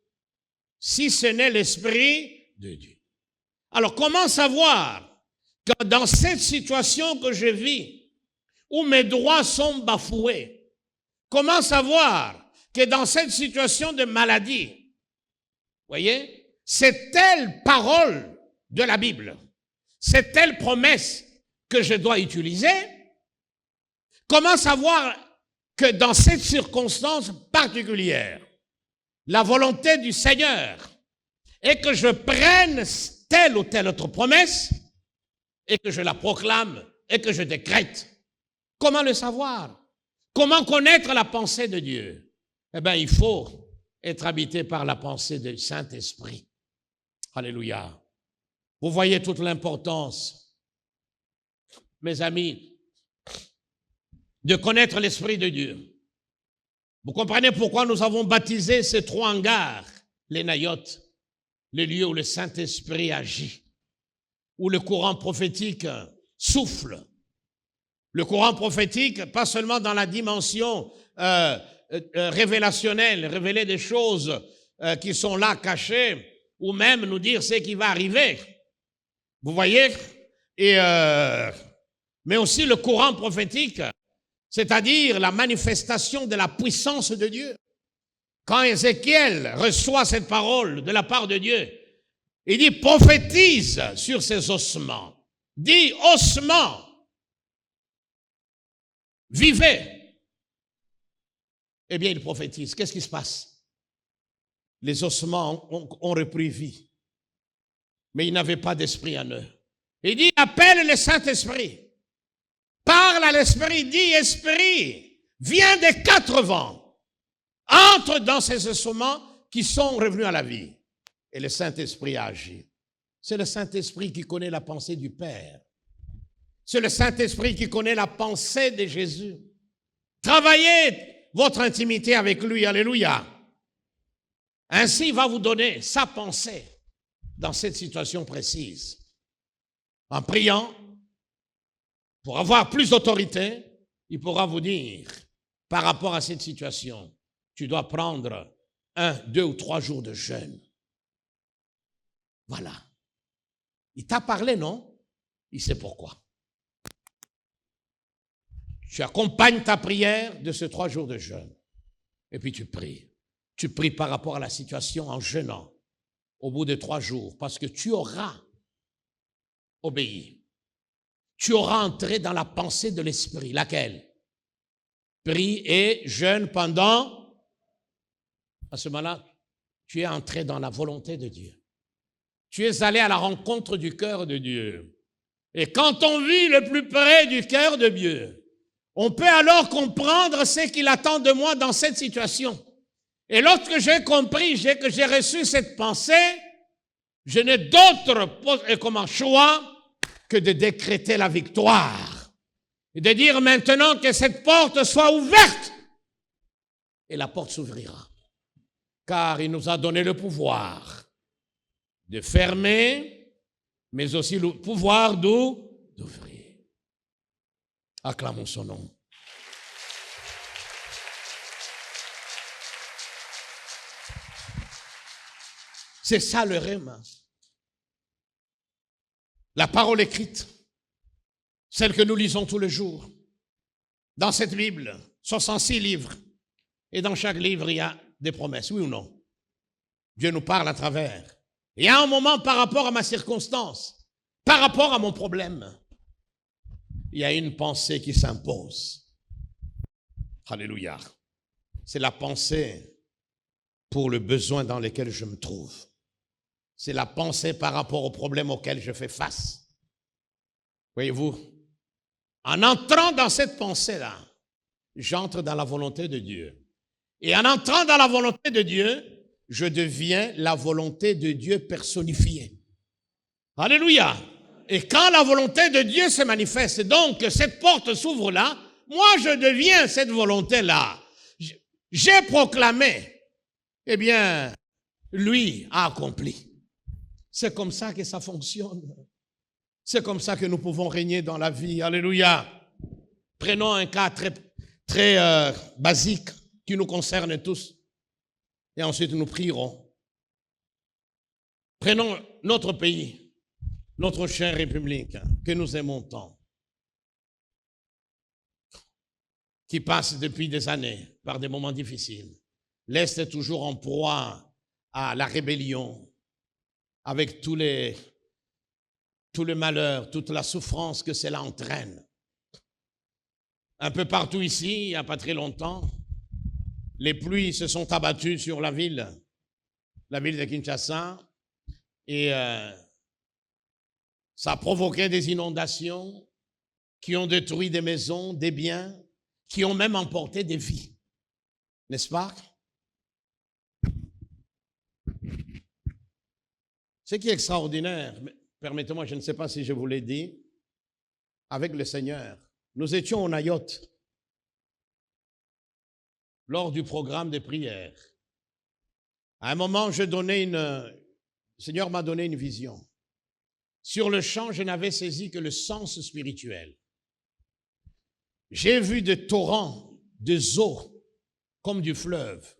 si ce n'est l'Esprit de Dieu? Alors, comment savoir que dans cette situation que je vis, où mes droits sont bafoués, comment savoir que dans cette situation de maladie, voyez, c'est telle parole de la Bible, c'est telle promesse que je dois utiliser? Comment savoir que dans cette circonstance particulière, la volonté du Seigneur est que je prenne telle ou telle autre promesse et que je la proclame et que je décrète? Comment le savoir? Comment connaître la pensée de Dieu? Eh bien, il faut être habité par la pensée du Saint-Esprit. Alléluia. Vous voyez toute l'importance, mes amis, de connaître l'Esprit de Dieu. Vous comprenez pourquoi nous avons baptisé ces 3 hangars, les nayotes, les lieux où le Saint-Esprit agit, où le courant prophétique souffle. Le courant prophétique, pas seulement dans la dimension révélationnelle, révéler des choses qui sont là cachées, ou même nous dire ce qui va arriver. Vous voyez? Mais aussi le courant prophétique, c'est-à-dire la manifestation de la puissance de Dieu. Quand Ézéchiel reçoit cette parole de la part de Dieu, il dit, prophétise sur ces ossements. Dis, ossements, vivez. Eh bien, il prophétise. Qu'est-ce qui se passe? Les ossements ont repris vie, mais ils n'avaient pas d'esprit en eux. Il dit, appelle le Saint-Esprit. Parle à l'Esprit, dit, Esprit, viens des 4 vents, entre dans ces ossements qui sont revenus à la vie. Et le Saint-Esprit agit. C'est le Saint-Esprit qui connaît la pensée du Père. C'est le Saint-Esprit qui connaît la pensée de Jésus. Travaillez votre intimité avec lui, alléluia. Ainsi, il va vous donner sa pensée dans cette situation précise. En priant, pour avoir plus d'autorité, il pourra vous dire, par rapport à cette situation, tu dois prendre 1, 2 ou 3 jours de jeûne. Voilà. Il t'a parlé, non? Il sait pourquoi. Tu accompagnes ta prière de ces 3 jours de jeûne. Et puis tu pries. Tu pries par rapport à la situation en jeûnant au bout de 3 jours, parce que tu auras obéi. Tu auras entré dans la pensée de l'Esprit. Laquelle? Prie et jeûne pendant. À ce moment-là, tu es entré dans la volonté de Dieu. Tu es allé à la rencontre du cœur de Dieu. Et quand on vit le plus près du cœur de Dieu, on peut alors comprendre ce qu'il attend de moi dans cette situation. Et lorsque j'ai compris, que j'ai reçu cette pensée, je n'ai d'autre comme choix que de décréter la victoire. Et de dire maintenant que cette porte soit ouverte. Et la porte s'ouvrira. Car il nous a donné le pouvoir de fermer, mais aussi le pouvoir d'ouvrir. Acclamons son nom. C'est ça le rhéma. La parole écrite, celle que nous lisons tous les jours. Dans cette Bible, 66 livres. Et dans chaque livre, il y a des promesses, oui ou non? Dieu nous parle à travers. Il y a un moment par rapport à ma circonstance, par rapport à mon problème, il y a une pensée qui s'impose. Alléluia. C'est la pensée pour le besoin dans lequel je me trouve. C'est la pensée par rapport au problème auquel je fais face. Voyez-vous, en entrant dans cette pensée-là, j'entre dans la volonté de Dieu. Et en entrant dans la volonté de Dieu, je deviens la volonté de Dieu personnifiée. Alléluia. Et quand la volonté de Dieu se manifeste, donc cette porte s'ouvre là, moi je deviens cette volonté-là. J'ai proclamé, eh bien, lui a accompli. C'est comme ça que ça fonctionne. C'est comme ça que nous pouvons régner dans la vie. Alléluia. Prenons un cas très basique qui nous concerne tous. Et ensuite, nous prierons. Prenons notre pays, notre chère République, que nous aimons tant, qui passe depuis des années par des moments difficiles. L'Est est toujours en proie à la rébellion, avec tous les malheurs, toute la souffrance que cela entraîne. Un peu partout ici, il n'y a pas très longtemps, les pluies se sont abattues sur la ville de Kinshasa, et ça a provoqué des inondations qui ont détruit des maisons, des biens, qui ont même emporté des vies. N'est-ce pas? Ce qui est extraordinaire, permettez-moi, je ne sais pas si je vous l'ai dit, avec le Seigneur, nous étions au Nayoth lors du programme de prière. À un moment, le Seigneur m'a donné une vision. Sur le champ, je n'avais saisi que le sens spirituel. J'ai vu des torrents, des eaux, comme du fleuve.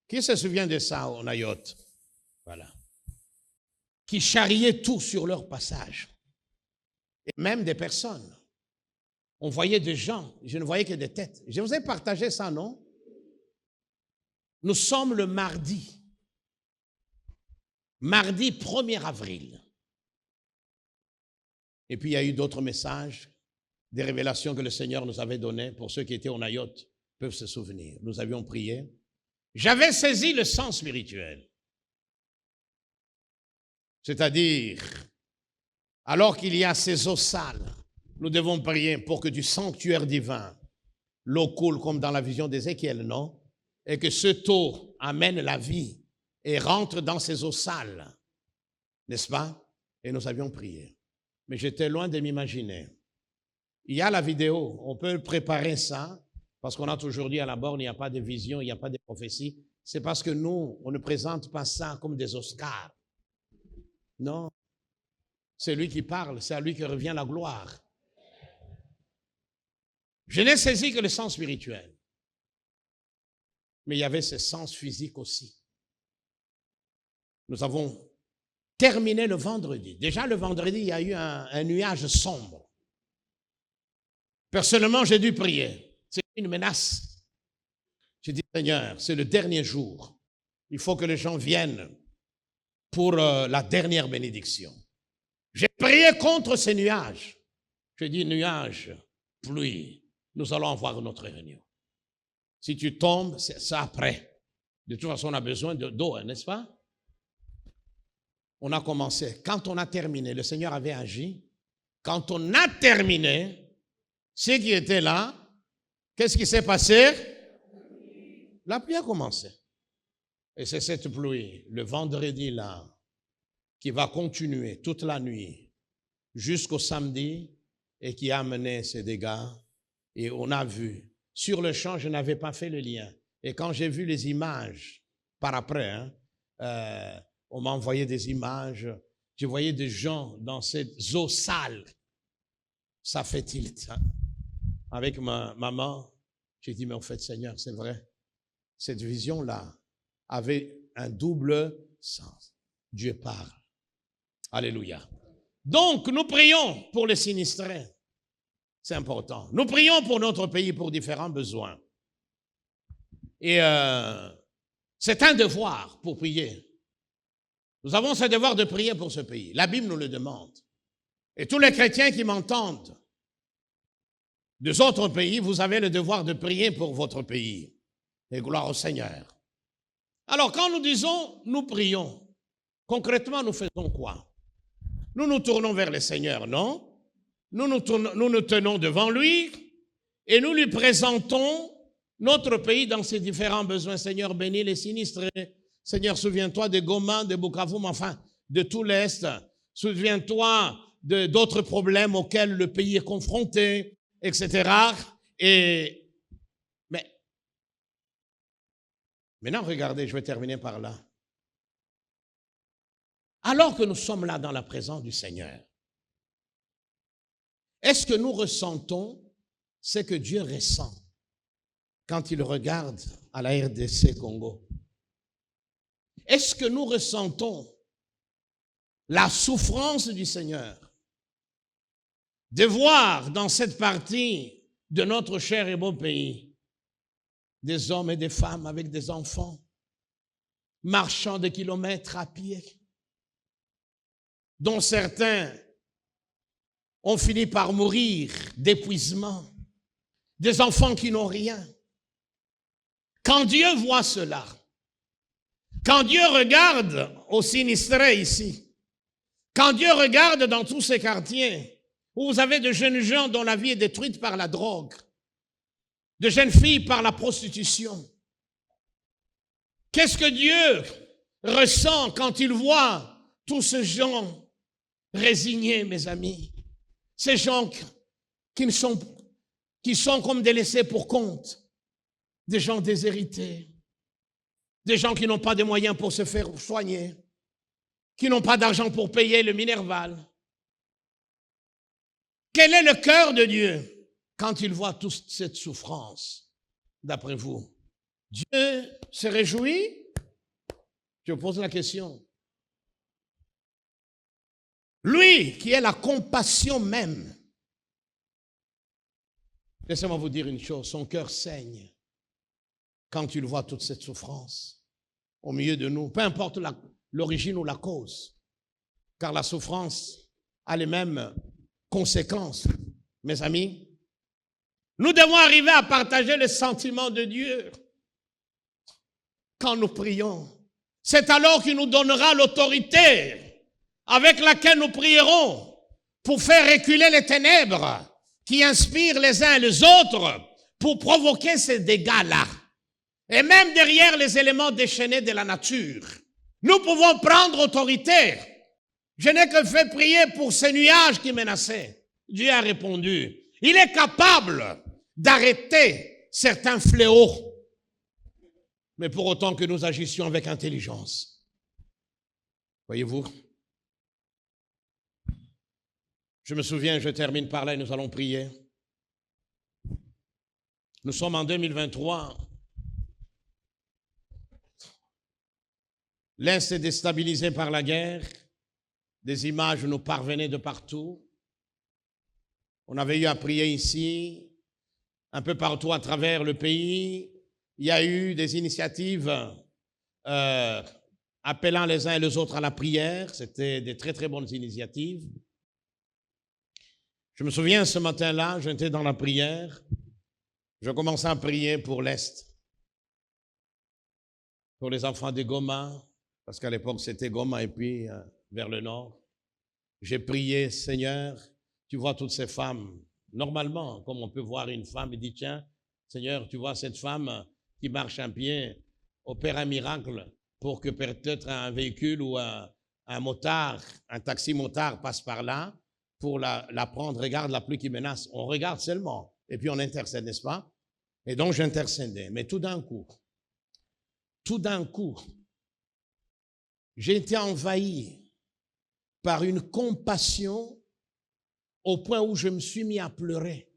Qui se souvient de ça au Nayoth? Voilà. Qui charriaient tout sur leur passage. Et même des personnes. On voyait des gens, je ne voyais que des têtes. Je vous ai partagé ça, non? Nous sommes le mardi 1er avril. Et puis il y a eu d'autres messages, des révélations que le Seigneur nous avait données. Pour ceux qui étaient au Nayoth peuvent se souvenir. Nous avions prié. J'avais saisi le sens spirituel. C'est-à-dire, alors qu'il y a ces eaux sales, nous devons prier pour que du sanctuaire divin, l'eau coule comme dans la vision d'Ézéchiel, non? Et que cette eau amène la vie et rentre dans ces eaux sales, n'est-ce pas? Et nous avions prié. Mais j'étais loin de m'imaginer. Il y a la vidéo, on peut préparer ça, parce qu'on a toujours dit à la borne, il n'y a pas de vision, il n'y a pas de prophétie. C'est parce que nous, on ne présente pas ça comme des Oscars. Non. C'est lui qui parle, c'est à lui que revient la gloire. Je n'ai saisi que le sens spirituel. Mais il y avait ce sens physique aussi. Nous avons terminé le vendredi. Déjà le vendredi, il y a eu un nuage sombre. Personnellement, j'ai dû prier. C'est une menace. J'ai dit, Seigneur, c'est le dernier jour. Il faut que les gens viennent pour la dernière bénédiction. J'ai prié contre ces nuages. J'ai dit, nuages, pluie, nous allons avoir notre réunion. Si tu tombes, c'est ça après. De toute façon, on a besoin d'eau, n'est-ce pas? On a commencé. Quand on a terminé, le Seigneur avait agi. Quand on a terminé, ceux qui étaient là, qu'est-ce qui s'est passé? La pluie a commencé. Et c'est cette pluie, le vendredi là, qui va continuer toute la nuit jusqu'au samedi et qui a amené ces dégâts. Et on a vu. Sur le champ, je n'avais pas fait le lien. Et quand j'ai vu les images, par après, on m'a envoyé des images. Je voyais des gens dans cette eau sale. Ça fait tilt. Hein? Avec ma maman, j'ai dit, mais en fait, Seigneur, c'est vrai. Cette vision-là avait un double sens. Dieu parle. Alléluia. Donc, nous prions pour les sinistrés. C'est important. Nous prions pour notre pays pour différents besoins. Et c'est un devoir pour prier. Nous avons ce devoir de prier pour ce pays. La Bible nous le demande. Et tous les chrétiens qui m'entendent des autres pays, vous avez le devoir de prier pour votre pays. Et gloire au Seigneur. Alors, quand nous disons, nous prions, concrètement, nous faisons quoi? Nous nous tournons vers le Seigneur, non? Nous nous tenons devant lui et nous lui présentons notre pays dans ses différents besoins. Seigneur, bénis les sinistrés. Seigneur, souviens-toi de Goma, de Bukavu, enfin, de tout l'Est. Souviens-toi d'autres problèmes auxquels le pays est confronté, etc. Et, mais, maintenant, regardez, je vais terminer par là. Alors que nous sommes là dans la présence du Seigneur, est-ce que nous ressentons ce que Dieu ressent quand il regarde à la RDC Congo? Est-ce que nous ressentons la souffrance du Seigneur de voir dans cette partie de notre cher et beau pays des hommes et des femmes avec des enfants marchant des kilomètres à pied, dont certains ont fini par mourir d'épuisement, des enfants qui n'ont rien. Quand Dieu voit cela, quand Dieu regarde aux sinistrés ici, quand Dieu regarde dans tous ces quartiers où vous avez de jeunes gens dont la vie est détruite par la drogue, de jeunes filles par la prostitution, qu'est-ce que Dieu ressent quand il voit tous ces gens résignés, mes amis? Ces gens qui sont comme des laissés pour compte, des gens déshérités, des gens qui n'ont pas de moyens pour se faire soigner, qui n'ont pas d'argent pour payer le Minerval. Quel est le cœur de Dieu quand il voit toute cette souffrance, d'après vous? Dieu se réjouit? Je pose la question. Lui qui est la compassion même. Laissez-moi vous dire une chose, son cœur saigne quand il voit toute cette souffrance au milieu de nous, peu importe l'origine ou la cause, car la souffrance a les mêmes conséquences. Mes amis, nous devons arriver à partager le sentiment de Dieu quand nous prions. C'est alors qu'il nous donnera l'autorité avec laquelle nous prierons pour faire reculer les ténèbres qui inspirent les uns et les autres pour provoquer ces dégâts-là. Et même derrière les éléments déchaînés de la nature, nous pouvons prendre autorité. Je n'ai que fait prier pour ces nuages qui menaçaient. Dieu a répondu. Il est capable d'arrêter certains fléaux, mais pour autant que nous agissions avec intelligence. Voyez-vous? Je me souviens, je termine par là et nous allons prier. Nous sommes en 2023. L'Est est déstabilisé par la guerre. Des images nous parvenaient de partout. On avait eu à prier ici, un peu partout à travers le pays. Il y a eu des initiatives appelant les uns et les autres à la prière. C'était des très, très bonnes initiatives. Je me souviens, ce matin-là, j'étais dans la prière. Je commençais à prier pour l'Est. pour les enfants de Goma, parce qu'à l'époque c'était Goma et puis vers le nord. J'ai prié, Seigneur, tu vois toutes ces femmes. Normalement, comme on peut voir une femme, il dit, tiens, Seigneur, tu vois cette femme qui marche un pied, opère un miracle pour que peut-être un véhicule ou un motard, un taxi-motard passe par là pour la prendre. Regarde la pluie qui menace. On regarde seulement et puis on intercède, n'est-ce pas? Et donc j'intercédais. Mais tout d'un coup, j'ai été envahi par une compassion au point où je me suis mis à pleurer.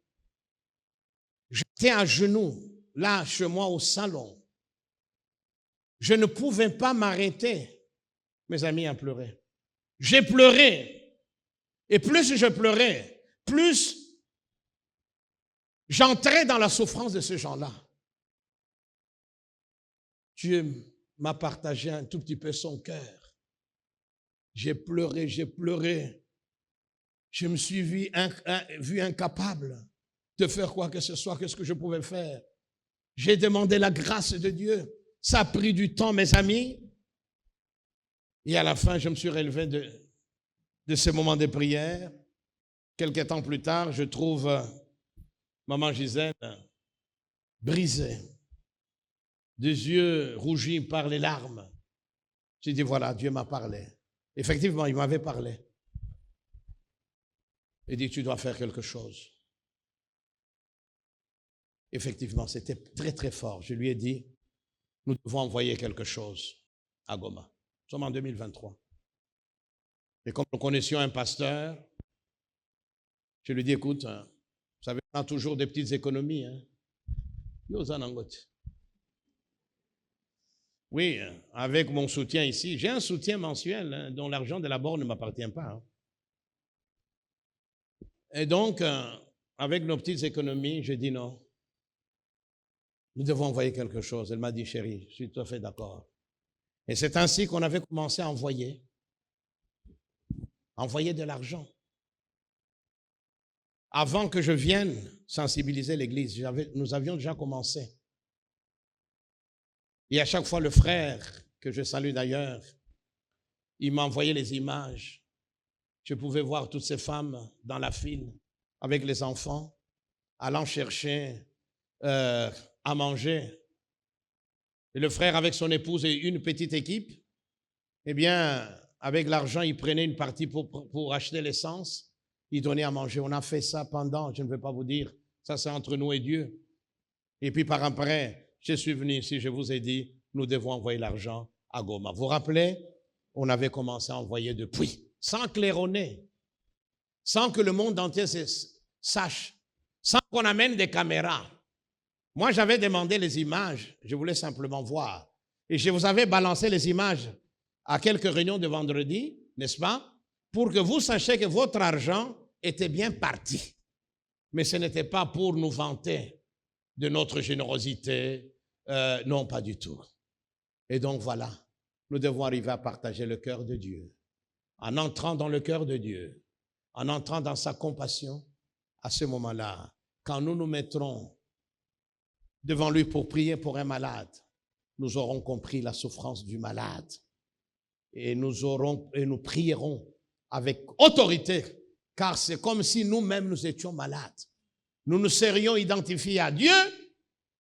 J'étais à genoux, là, chez moi, au salon. Je ne pouvais pas m'arrêter, mes amis, à pleurer. J'ai pleuré. Et plus je pleurais, plus j'entrais dans la souffrance de ces gens-là. Dieu m'a partagé un tout petit peu son cœur. J'ai pleuré. Je me suis vu incapable de faire quoi que ce soit, qu'est-ce que je pouvais faire. J'ai demandé la grâce de Dieu. Ça a pris du temps, mes amis. Et à la fin, je me suis relevé de ce moment de prière. Quelques temps plus tard, je trouve maman Gisèle brisée, des yeux rougis par les larmes. J'ai dit, voilà, Dieu m'a parlé. Effectivement, il m'avait parlé. Il dit, tu dois faire quelque chose. Effectivement, c'était très, très fort. Je lui ai dit, nous devons envoyer quelque chose à Goma. Nous sommes en 2023. Et comme nous connaissions un pasteur, je lui ai dit, écoute, vous savez, on a toujours des petites économies. Oui, avec mon soutien ici, j'ai un soutien mensuel dont l'argent de la borne ne m'appartient pas. Et donc, avec nos petites économies, j'ai dit non. Nous devons envoyer quelque chose. Elle m'a dit, chérie, je suis tout à fait d'accord. Et c'est ainsi qu'on avait commencé à envoyer de l'argent. Avant que je vienne sensibiliser l'Église, nous avions déjà commencé. Et à chaque fois, le frère, que je salue d'ailleurs, il m'a envoyé les images. Je pouvais voir toutes ces femmes dans la file avec les enfants, allant chercher à manger. Et le frère, avec son épouse et une petite équipe, eh bien, avec l'argent, il prenait une partie pour acheter l'essence, il donnait à manger. On a fait ça pendant, je ne vais pas vous dire, ça c'est entre nous et Dieu. Et puis par après, je suis venu ici, je vous ai dit, nous devons envoyer l'argent à Goma. Vous vous rappelez, on avait commencé à envoyer depuis, sans claironner, sans que le monde entier sache, sans qu'on amène des caméras. Moi, j'avais demandé les images, je voulais simplement voir. Et je vous avais balancé les images à quelques réunions de vendredi, n'est-ce pas, pour que vous sachiez que votre argent était bien parti. Mais ce n'était pas pour nous vanter de notre générosité, non, pas du tout. Et donc voilà, nous devons arriver à partager le cœur de Dieu. En entrant dans le cœur de Dieu, en entrant dans sa compassion, à ce moment-là, quand nous nous mettrons devant lui pour prier pour un malade, nous aurons compris la souffrance du malade. Et nous prierons avec autorité, car c'est comme si nous-mêmes nous étions malades. Nous nous serions identifiés à Dieu,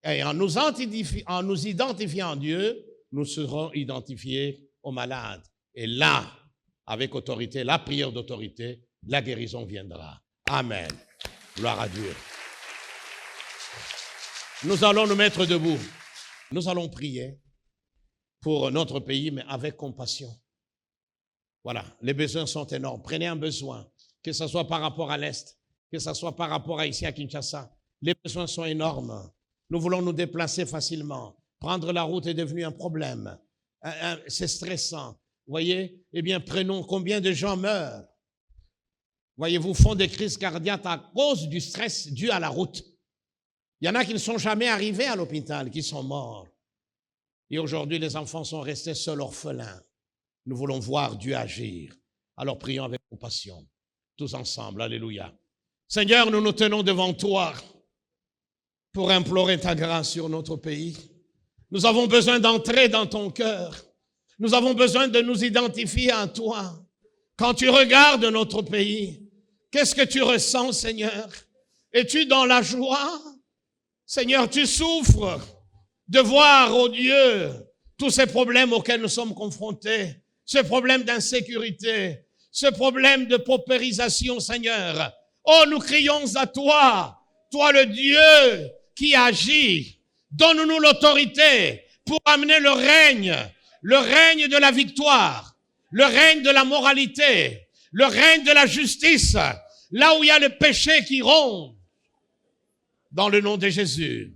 et en nous identifiant à Dieu, nous serons identifiés aux malades. Et là, avec autorité, la prière d'autorité, la guérison viendra. Amen. Gloire à Dieu. Nous allons nous mettre debout. Nous allons prier pour notre pays, mais avec compassion. Voilà, les besoins sont énormes. Prenez un besoin, que ce soit par rapport à l'Est, que ce soit par rapport à ici à Kinshasa. Les besoins sont énormes. Nous voulons nous déplacer facilement. Prendre la route est devenu un problème. C'est stressant. Vous voyez? Eh bien, prenons combien de gens meurent. Voyez-vous, font des crises cardiaques à cause du stress dû à la route. Il y en a qui ne sont jamais arrivés à l'hôpital, qui sont morts. Et aujourd'hui, les enfants sont restés seuls orphelins. Nous voulons voir Dieu agir. Alors prions avec compassion, tous ensemble. Alléluia. Seigneur, nous nous tenons devant toi pour implorer ta grâce sur notre pays. Nous avons besoin d'entrer dans ton cœur. Nous avons besoin de nous identifier à toi. Quand tu regardes notre pays, qu'est-ce que tu ressens, Seigneur? Es-tu dans la joie? Seigneur, tu souffres de voir, oh Dieu, tous ces problèmes auxquels nous sommes confrontés, ce problème d'insécurité, ce problème de paupérisation, Seigneur. Oh, nous crions à toi, toi le Dieu qui agit. Donne-nous l'autorité pour amener le règne de la victoire, le règne de la moralité, le règne de la justice, là où il y a le péché qui ronge, dans le nom de Jésus.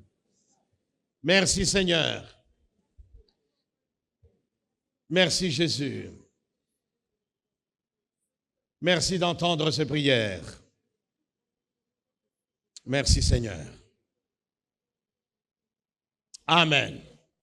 Merci Seigneur. Merci Jésus. Merci d'entendre ces prières. Merci Seigneur. Amen.